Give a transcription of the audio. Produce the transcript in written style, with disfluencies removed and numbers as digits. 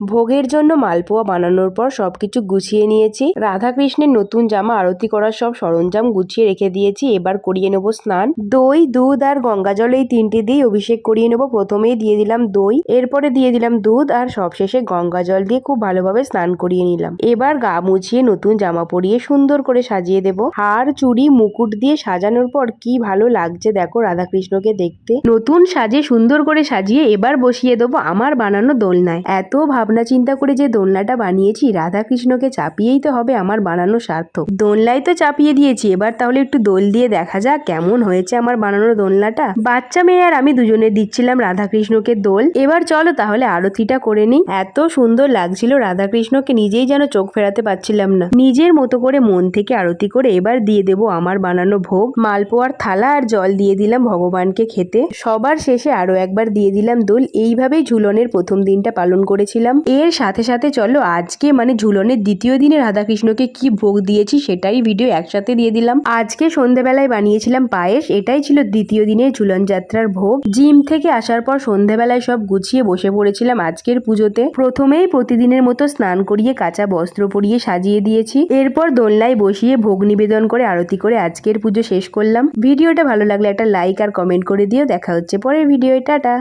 ভোগের জন্য মালপোয়া বানানোর পর সবকিছু গুছিয়ে নিয়েছি। রাধাকৃষ্ণের নতুন জামা আরতি করার সব সরঞ্জাম গুছিয়ে রেখে দিয়েছি। এবার করিয়ে নেব স্নান। দই, দুধ আর গঙ্গা জল এই তিনটে দিয়ে অভিষেক করিয়ে নেব। প্রথমেই দিয়ে দিলাম দই, এরপরে দিয়ে দিলাম দুধ আর সবশেষে গঙ্গা জল দিয়ে খুব ভালোভাবে স্নান করিয়ে নিলাম। এবার গা মুছিয়ে নতুন জামা পরিয়ে সুন্দর করে সাজিয়ে দেব। হার, চুড়ি, মুকুট দিয়ে সাজানোর পর কি ভালো লাগছে দেখো রাধাকৃষ্ণকে দেখতে। নতুন সাজে সুন্দর করে সাজিয়ে এবার বসিয়ে দেবো আমার বানানো দোলনায়। এত ভাবনা চিন্তা করে যে দোলনাটা বানিয়েছি, রাধাকৃষ্ণকে চাপিয়েই তো হবে আমার বানানো সার্থক। দোলনায় তো চাপিয়ে দিয়েছি, এবার তাহলে একটু দোল দিয়ে দেখা যাক কেমন হয়েছে আমার বানানো দোলনাটা। বাচ্চা মেয়ে আর আমি দুজনে দিচ্ছিলাম রাধাকৃষ্ণকে দোল। এবার চলো তাহলে আরতিটা করে নিই। এত সুন্দর লাগছিল রাধাকৃষ্ণকে, নিজেই যেন চোখ ফেরাতে পারছিলাম না। নিজের মতো করে মন থেকে আরতি করে এবার দিয়ে দেবো আমার বানানো ভোগ। মালপোয়ার থালা আর জল দিয়ে দিলাম ভগবানকে খেতে। সবার শেষে আরো একবার দিয়ে দিলাম দোল। এইভাবেই ঝুলনের প্রথম দিনটা পালন করেছিলাম। এর সাথে সাথে চলো আজকে মানে ঝুলনের দ্বিতীয় দিনে রাধাকৃষ্ণকে কি ভোগ দিয়েছি সেটাই ভিডিও একসাথে দিয়ে দিলাম। আজকে সন্ধ্যেবেলায় বানিয়েছিলাম পায়েস। এটাই ছিল দ্বিতীয় দিনের ঝুলন যাত্রার ভোগ। জিম থেকে আসার পর সন্ধ্যেবেলায় সব গুছিয়ে বসে পড়েছিলাম আজকের পুজোতে। প্রথমেই প্রতিদিনের মতো স্নান করিয়ে কাঁচা বস্ত্র পরিয়ে সাজিয়ে দিয়েছি। এরপর দোলনায় বসিয়ে ভোগ নিবেদন করে আরতি করে আজকের পুজো শেষ করলাম। ভিডিওটা ভালো লাগলে একটা লাইক আর কমেন্ট করে দিও। দেখা হচ্ছে পরের ভিডিও। টাটা।